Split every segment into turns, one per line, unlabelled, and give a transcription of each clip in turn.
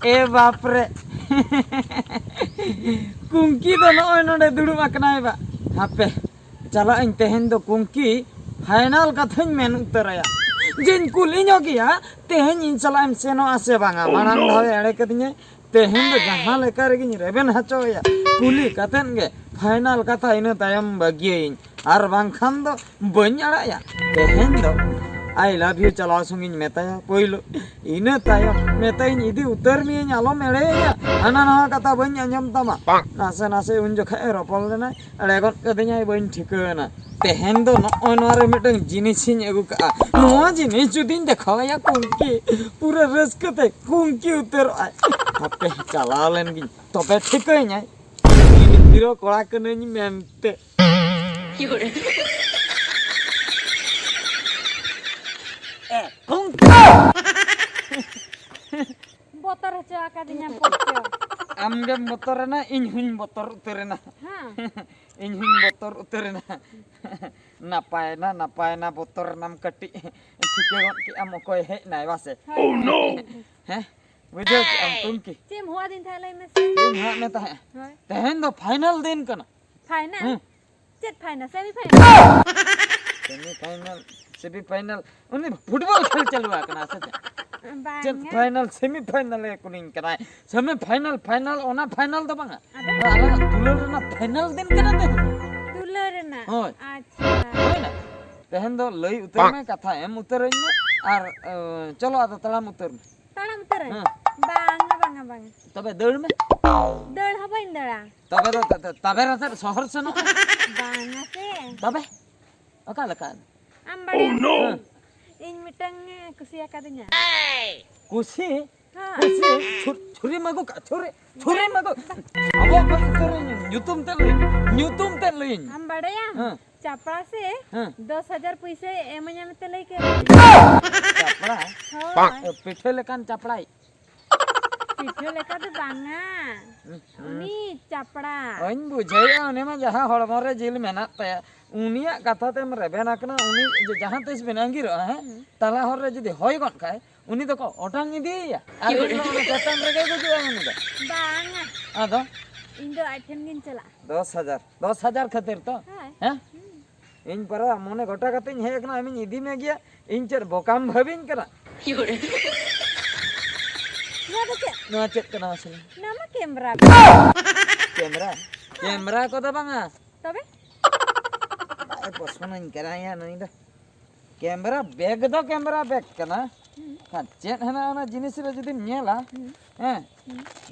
ए बाप रे कुंकी दो नय नोडे दुड़ुब आकनाय बा हापे चला इन तेहेन दो कुंकी फाइनल कथाñ मेन उतरया जेन कुली गया तेहेन इन चला एम सेनो आसे बांगा मांग धावे एड़े कदिnye तेहेन दो जहां लेका रेगिन रेबेन हचोया कुली कतेन गे फाइनल कथा इन तायम बागियिन आर बांखान दो बñ अड़ाया तेहेन दो आई लव यू चलाव सुंगिन मेताया पोइलो इना तायम मेताइन इदी उतर मियन आलो मेड़ेया हाना नवा कथा बñ आंजम तमा नासे नासे उन जखा रोपल लेना अड़ेगन कदिnya बñ ठिकाना तेहेन दो नय नोरे मिटन जिनिसिन अगु का नोआ जिनिस जुदिन देखाया कुंकी पूरा रस्कते कुंकी उतर हापे चला लेन गिन तबे ठिकाय हिरो कोड़ा कनेनि मेनते
Botor aja kadinya pocong.
Amge motorena inhuñ botor uterena. Inhuñ botor uterena. Napayna botor nam kati. Thike ki am koy he nai wase. Oh no. Heh. Video ki am kunki.
Tim huwa din thalai me
Tim ha me ta. Tehen do final din kana.
Final. Jet final semi final. Semi final. Uni football खेल चलवा कना से jet final semi final e kuning kana semi final ona final do banga ala dulur na final din kana de dulur na
acha hoina tehen do lei utar me katha em utar me ar chalo ada talam utar
bang
tabe deur me
deur habain dara
tabe rata shahar se no
bang ase
tabe akala kan
ambare oh no इन मिटंग कुसिया कदिnya
कुसी छुरी मगो का छुरी मगो अब को उतरे न्यूतुम ते लइन
हम बड़या चापड़ा से 10,000 पैसे एमanya में तले के
चापड़ा पिठे लेकान चापड़ाई
पिठे लेका तो बांगा उनी चापड़ा
ओइन बुझाई ओने मा जहां हड़मरे जिल मेना पे उनिया कथा ते रेबेना कना उनी जहां तेस बेनांगी रहा है ताला हर रे जदी होय गन खाए उनी तो को ओटांग इदिया आर इन चटन रेगे को जो उनी दा
बांगा
आदो
इन दो आइटम गिन चला
10,000 खातिर तो हैं इन पर मने गोटा कते हे एकना आमी इदी में गया इन चर बोकाम भाबिन करा ना चेक कना असले
नामा
कैमरा को तो बांगा
तबे
पसंद कराया नहीं दा कैमरा बैग कना का चेत हना ओना जिनिस रे जदी नेला हैं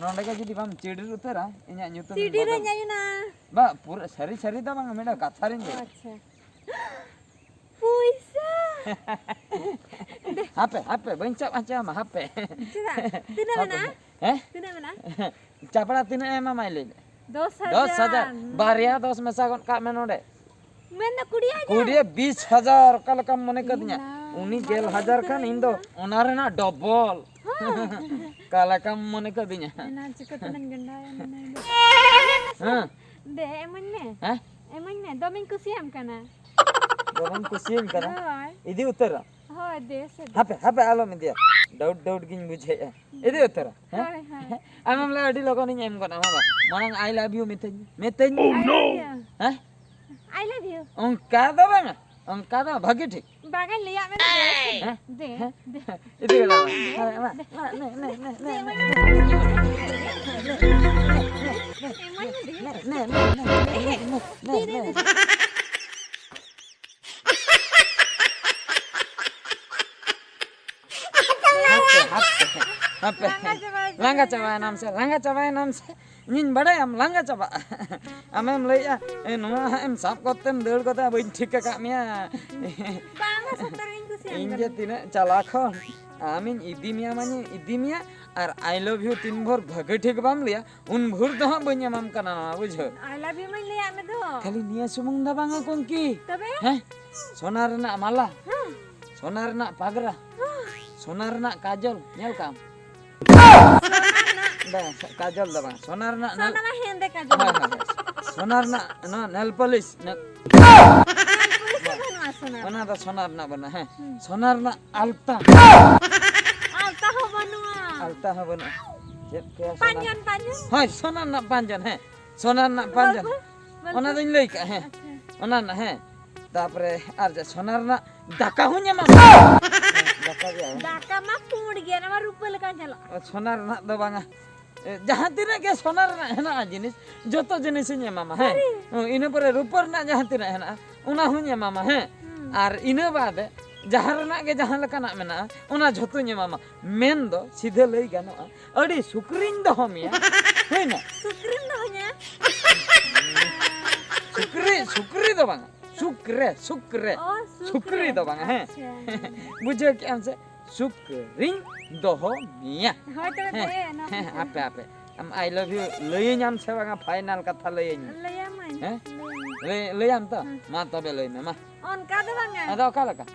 नोंडे का जदी बाम चिडी उतरा इन्या न्यूतन
चिडी रे न्यायुना
बा पूरा सरी दा बांगा मेडा कथा रे
अच्छा पैसा
हापे बंचा मा हापे
तिना मना
चापड़ा तिना एमा माइले
10,000
बारिया 10 में सागन का में नोंडे
मैंने कुड़िया
20,000 कल कम मने कदिnya उनी 11,000 खान इंदो ओनारे ना डबल कल कम मने कदिnya
ना चिकटन गंडाया दे एमने दोमिन कुसियम kana
दोमिन कुसियम kana इदी उत्तर
होय दे से
हापे आलो में दिया डाउट गिन बुझे इदी उत्तर आमम ला अडी लोगन एम गना बाबा मनंग आई लव यू मेतेन ओह नो हैं
I love you.
Ongka da bang? Ongka da bagi ठीक.
Bagai lihat mana deh.
Itu lah. Langga coba nam se. Nin bada am langga coba. Amem leya noma em sap kotem deur kota bain ठीक ka mia.
Banga sotarin kusian.
Inje tina chalakho. Amin idimia mane idimia আর I love you তিন ভর ভাগে ঠিক বাম লিয়া উন ভুর দহ বইয়া মাম কানা বুঝো
আই লাভ ইউ মাই লিয়া মে দো
খালি নিয়া সুমুং দা বাঙ্গা কোন কি
তবে
হ্যাঁ সোনার না মালা সোনার না পাগরা সোনার না কাজল নেল কাম দা কাজল দা সোনার না
সোনা মা হেন্দে কাজল
সোনার না না নেল পলিশ সোনার দা সোনার না বনা হ্যাঁ সোনার না আলতা
Alta ho banua.
Alta ha bana.
चेत के
Panjang panjang.
हाय सोना ना पांजन है सोना ना पांजन ओना दिन लई का है ओना ना है तापरे आर जे सोना ना दाका हुnya मा दाका गया
Daka mah pungud gya nama rupa lekan jalo.
सोना ना दो बांगा जहां तीना के सोना ना है ना जिनिस जतो जिनिस nya मामा है इने परे रुपर ना जहां तीना है ना ओना हुnya मामा है आर इने बाद जहां रना के जहां लकाना मेना ओना जतो nya मामा मेन दो सीधे लई गानो अडी सुक्रिन दो हमिया है ना
Sukrin dohnya.
सुक्री दो बांगा सुक्रे
Oh
सुक्री दो बांगा है बुझे क्या हमसे सुक्रिन दो हमिया
Hoy terus deh, no.
आपे आपे हम आई लव यू लई नाम से बांगा फाइनल कथा लई
Layaman.
हैं लई आम तो मा तबे लई में मा
On kada bang ya?
अदा का लका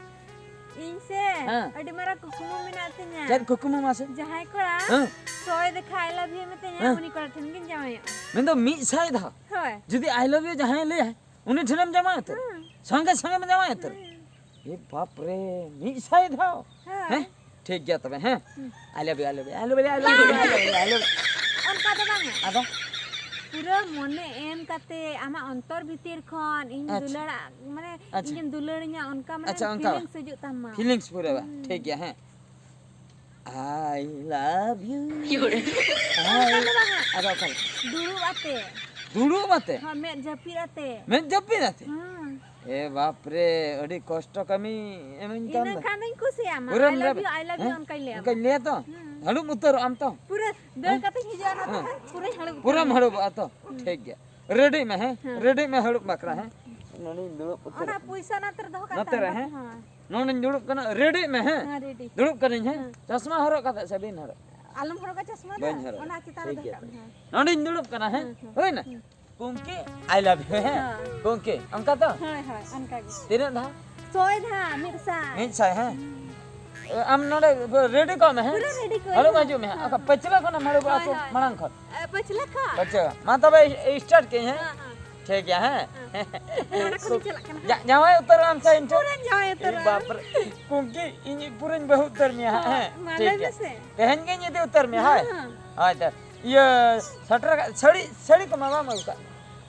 Inse.
हाँ।
Adi mara kukumu minatnya.
चल कुकुम मासे
Jahai kora.
हां
Soy de khaila bhi metenya uni kora thengin jamaya.
मैं तो मी साइड था
Hoy.
जदी आई लव यू जहां ले उन्हें ठनम जमा तो संगे संगे में जमा तो ये बाप रे मी साइड था हैं ठीक गया तबे हैं आई love you I love you I love you I love you
On kada bang ya?
अदा
Pura mone em kate ama ontor bitir khon in
अच्छा।
dular mane
अच्छा।
in dularnya onka mane
अच्छा, onka
feeling sejuk tama.
Feelings पूरा बा ठीक गया हैं आई love you
Kada bang ya?
अदा का
Dulu ate.
दुडू बाते
Ha met japir ate.
मैं जब भी रहते
Hmm.
ए बाप रे अड़ी कष्ट कमी एमन काम
Ina kandang ku sih ama.
Uram
I love you on kai le.
कल ले तो हड़ू उतर आम तो
Pura dal kate hijau na pura halu.
पूरा हड़ू तो ठीक गया रेडी में है रेडी में हड़ू बकरा है नोनी दुड़ू उतर
Ona puisa na ter doh kata.
ना तेरा है
Ha.
नोनी दुड़ू कना रेडी में है
Ha ready.
दुड़ू करें है चश्मा हरो कता सबिन हरो
Alam horo ka chasma
Bañ
da.
haro.
Ona kita
ठीक
doh
है
ka.
नोनी दुड़ू कना है होय ना कुंके आई लव यू है
हाँ।
कुंके अंका तो
Hoy hoy onka ge.
तेरे ना
Soy tha mirsa.
नहीं साय है हम नोडे रेडी कम है
Pura ready ko.
हलो बाजू में अका पचला को ना मारो बातो मणंग खर
Pachla ka.
बच्चा माता भाई स्टार्ट के हैं
Ha ha.
ठीक है हैं
Ona ko chelak kana.
जावाय उतर हम से इंटो
Pura jawai ter.
बाप रे कुंकी इनी पुरन बहुत उतर में है
Malai
ठीक है
se.
कहन के ये उतर में है
Ha.
हां तो ये सटर सड़ी सड़ी को मामा मौका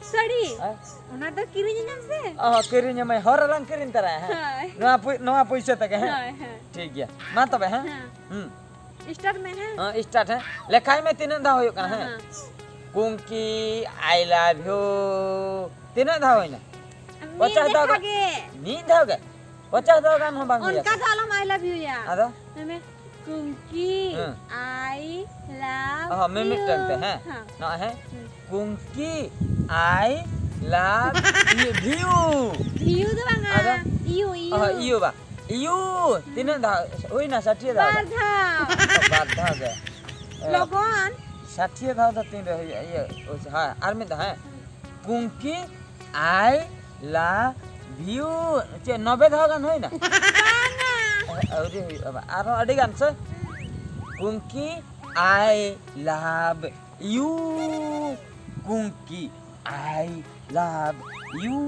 Sari.
हां
Ona do kirinya nyam se.
करिन में हर रंग करिन तरह है
Hai.
नवा पैसा तक है
Hai hai.
ठीक है मां तब है
Ha. Start में है.
हां स्टार्ट है लेखाई में तीन दा होयो कना है
Ha.
Kunki I love you तीन दा होय ना
Pacah
dah
dah.
नी दा गए 50 दा गान हम बांग
Onka dalam I love you ya.
आदा
Name Kunki. I love.
हां मैं मिट करते हैं
हाँ.
ना है कुंकी I love you
Iu tu bang.
Ada?
Iu iu.
इयो बा इयो तीन दा होय ना 60 दा
Bardha.
बात दा गए
Logon.
60 दा तीन रह ये हां आर्मी दा है कुंकी आई लव यू चे 90 दा गान होय ना
Banga.
अरे आरो अडी गान से कुंकी आई लव यू कुंकी I love you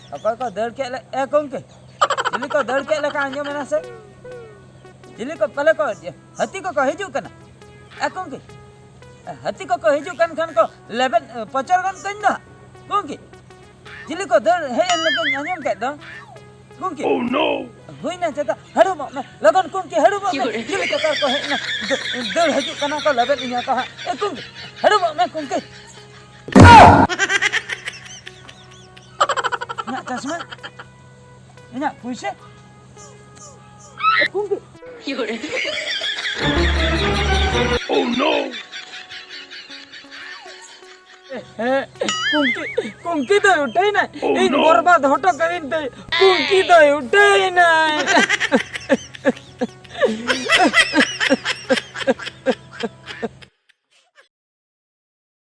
apa kau dal ke कुंकी जिली को दल के लेका आंजो मेना से जिली को पहले को हती को हिजू कना कुंकी हती को हिजू कन खन को 11 पचर गन कन दा कुंकी जिली को दल हे लेके आंजो के दो कुंकी ओह नो हुई ना चता हड़ू म लगन कुंकी हड़ू म जिली को कर को हे ना दल हिजू कना को 11 इया को कुंकी हड़ू म कुंकी ना चश्मा ना पुसे कुंकी
Oh no!
कुंकी तो उठे ना इन बर्बाद हटो करिन कुंकी तो उठे ना